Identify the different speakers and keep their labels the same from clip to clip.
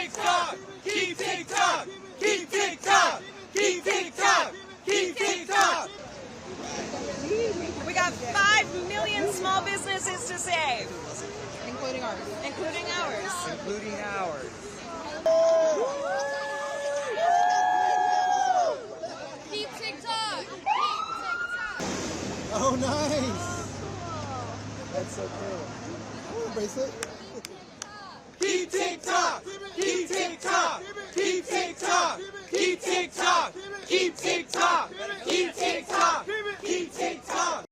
Speaker 1: TikTok! Keep TikTok! Keep TikTok! Keep TikTok! Keep TikTok!
Speaker 2: We got 5 million small businesses to save.
Speaker 3: Including ours.
Speaker 2: Including ours.
Speaker 1: Including ours.
Speaker 3: Keep TikTok!
Speaker 4: Oh, nice! That's so cool. Oh, bracelet.
Speaker 1: Keep TikTok! Keep TikTok! Keep TikTok! Keep TikTok! Keep TikTok! Keep TikTok! Keep TikTok!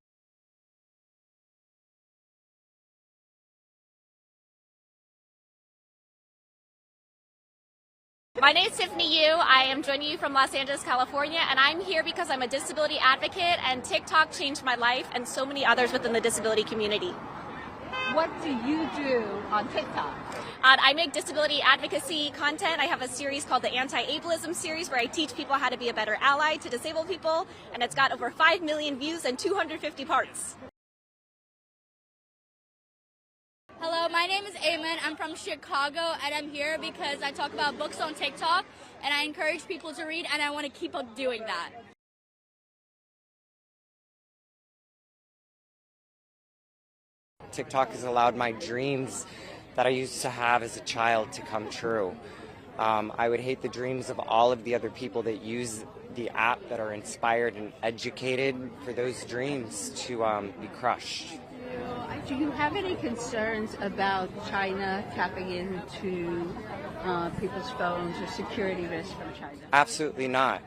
Speaker 5: My name is Tiffany Yu. I am joining you from Los Angeles, California, and I'm here because I'm a disability advocate, and TikTok changed my life and so many others within the disability community.
Speaker 6: What do you do on TikTok?
Speaker 5: I make disability advocacy content. I have a series called the Anti-Ableism series where I teach people how to be a better ally to disabled people, and it's got over 5 million views and 250 parts.
Speaker 7: Hello, my name is Eamon. I'm from Chicago, and I'm here because I talk about books on TikTok, and I encourage people to read, and I want to keep on doing that.
Speaker 8: TikTok has allowed my dreams that I used to have as a child to come true. I would hate the dreams of all of the other people that use the app that are inspired and educated for those dreams to be crushed.
Speaker 6: Do you have any concerns about China tapping into people's phones or security risks from China?
Speaker 8: Absolutely not.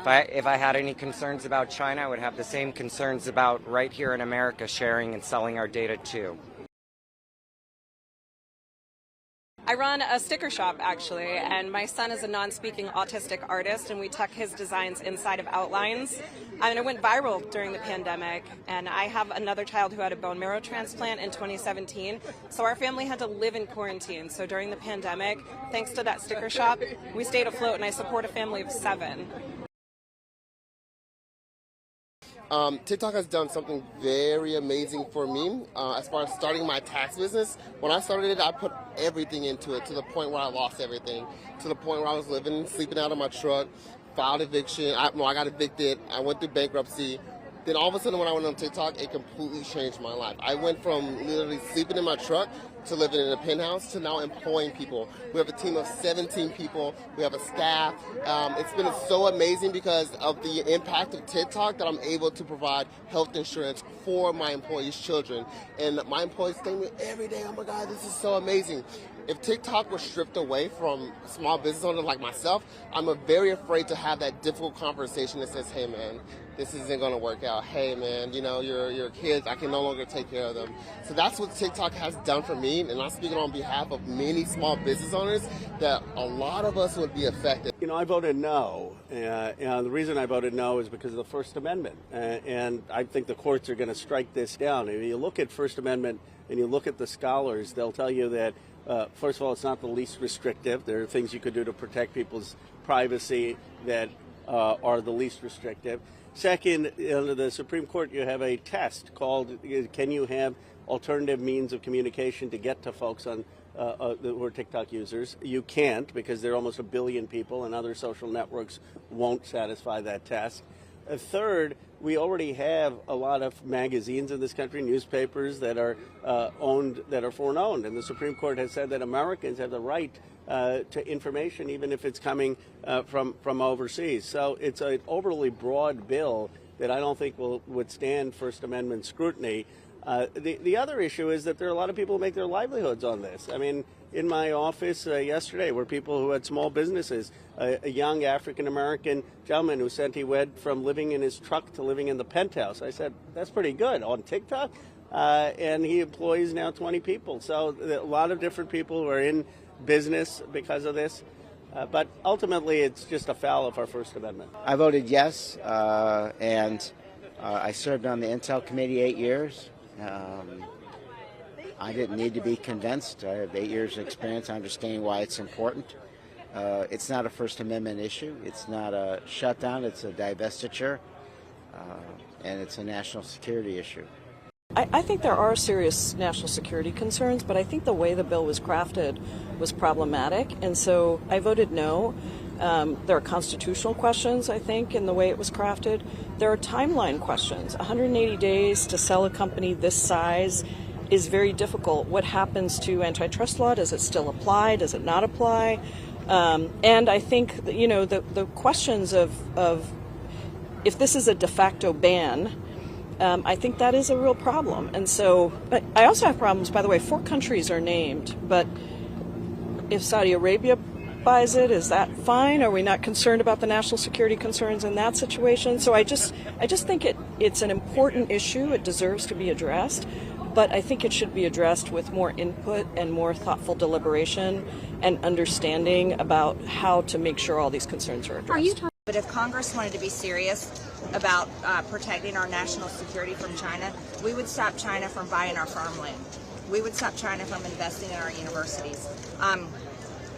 Speaker 8: If I had any concerns about China, I would have the same concerns about right here in America sharing and selling our data too.
Speaker 2: I run a sticker shop, actually, and my son is a non-speaking autistic artist, and we tuck his designs inside of outlines. And it went viral during the pandemic, and I have another child who had a bone marrow transplant in 2017, so our family had to live in quarantine. So during the pandemic, thanks to that sticker shop, we stayed afloat, and I support a family of 7.
Speaker 4: TikTok has done something very amazing for me as far as starting my tax business. When I started it, I put everything into it to the point where I lost everything, to the point where I was sleeping out of my truck, filed eviction. I got evicted. I went through bankruptcy. Then all of a sudden when I went on TikTok, it completely changed my life. I went from literally sleeping in my truck to living in a penthouse to now employing people. We have a team of 17 people. We have a staff. It's been so amazing because of the impact of TikTok that I'm able to provide health insurance for my employees' children. And my employees thank me every day, oh my God, this is so amazing. If TikTok was stripped away from small business owners like myself, I'm very afraid to have that difficult conversation that says, hey man, this isn't going to work out. Hey man, you know, your kids, I can no longer take care of them. So that's what TikTok has done for me, and I'm speaking on behalf of many small business owners that a lot of us would be affected.
Speaker 9: You know, I voted no, and the reason I voted no is because of the First Amendment, and I think the courts are going to strike this down. If you look at First Amendment and you look at the scholars, they'll tell you that first of all, it's not the least restrictive. There are things you could do to protect people's privacy that are the least restrictive. Second, under the Supreme Court, you have a test called, can you have alternative means of communication to get to folks on who are TikTok users? You can't, because there are almost 1 billion people, and other social networks won't satisfy that test. Third, we already have a lot of magazines in this country, newspapers that are that are foreign-owned, and the Supreme Court has said that Americans have the right to information, even if it's coming from overseas. So it's an overly broad bill that I don't think will withstand First Amendment scrutiny. The other issue is that there are a lot of people who make their livelihoods on this. I mean, in my office yesterday were people who had small businesses. A young African-American gentleman who said he went from living in his truck to living in the penthouse. I said, that's pretty good. On TikTok? And he employs now 20 people. So a lot of different people who are in business because of this. But ultimately, it's just a foul of our First Amendment.
Speaker 10: I voted yes, and I served on the Intel Committee 8 years. I didn't need to be convinced. I have 8 years of experience understanding why it's important. It's not a First Amendment issue. It's not a shutdown. It's a divestiture, and it's a national security issue.
Speaker 11: I think there are serious national security concerns, but I think the way the bill was crafted was problematic, and so I voted no. There are constitutional questions, I think, in the way it was crafted. There are timeline questions. 180 days to sell a company this size is very difficult. What happens to antitrust law? Does it still apply? Does it not apply? And I think, the questions of if this is a de facto ban, I think that is a real problem. And so I also have problems, by the way, 4 countries are named, but if Saudi Arabia buys it, is that fine? Are we not concerned about the national security concerns in that situation? So I just think it's an important issue. It deserves to be addressed, but I think it should be addressed with more input and more thoughtful deliberation and understanding about how to make sure all these concerns are addressed.
Speaker 12: But if Congress wanted to be serious about protecting our national security from China, we would stop China from buying our farmland. We would stop China from investing in our universities.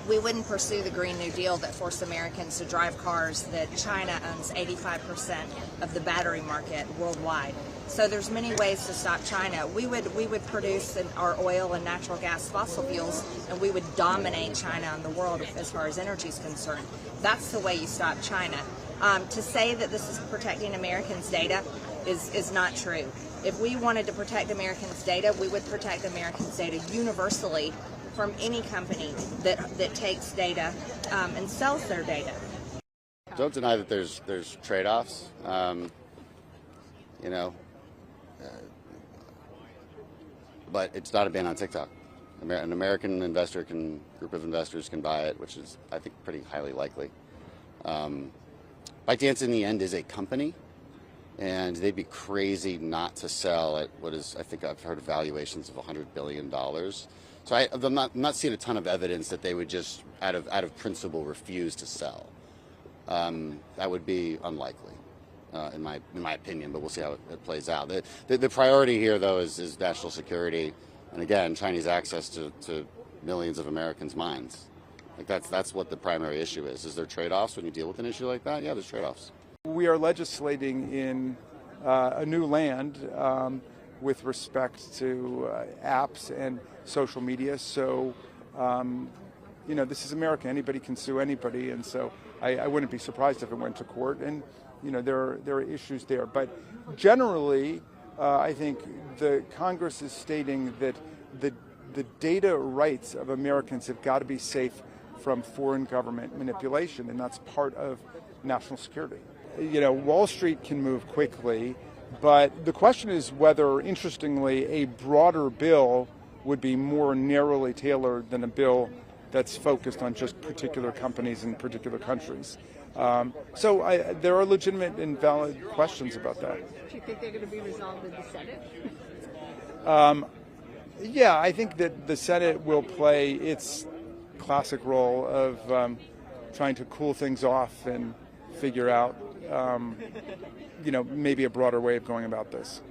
Speaker 12: We wouldn't pursue the Green New Deal that forced Americans to drive cars that China owns 85% of the battery market worldwide. So there's many ways to stop China. We would produce our oil and natural gas fossil fuels, and we would dominate China in the world as far as energy is concerned. That's the way you stop China. To say that this is protecting Americans' data is not true. If we wanted to protect Americans' data, we would protect Americans' data universally from any company that takes data and sells their data.
Speaker 13: Don't deny that there's trade-offs. But it's not a ban on TikTok. An American group of investors can buy it, which is, I think, pretty highly likely. ByteDance in the end is a company, and they'd be crazy not to sell at what is, I think I've heard of valuations of $100 billion. So I'm not seeing a ton of evidence that they would just, out of principle, refuse to sell. That would be unlikely, in my opinion, but we'll see how it plays out. The priority here, though, is national security, and again, Chinese access to millions of Americans' minds. Like that's what the primary issue is. Is there trade-offs when you deal with an issue like that? Yeah, there's trade-offs.
Speaker 14: We are legislating in a new land with respect to apps and social media. So, this is America. Anybody can sue anybody, and so I wouldn't be surprised if it went to court. And there are issues there. But generally, I think the Congress is stating that the data rights of Americans have got to be safe from foreign government manipulation, and that's part of national security. Wall Street can move quickly, but the question is whether, interestingly, a broader bill would be more narrowly tailored than a bill that's focused on just particular companies in particular countries. So there are legitimate and valid questions about that.
Speaker 6: Do you think they're going to be resolved in the Senate?
Speaker 14: Yeah, I think that the Senate will play its classic role of trying to cool things off and figure out, maybe a broader way of going about this.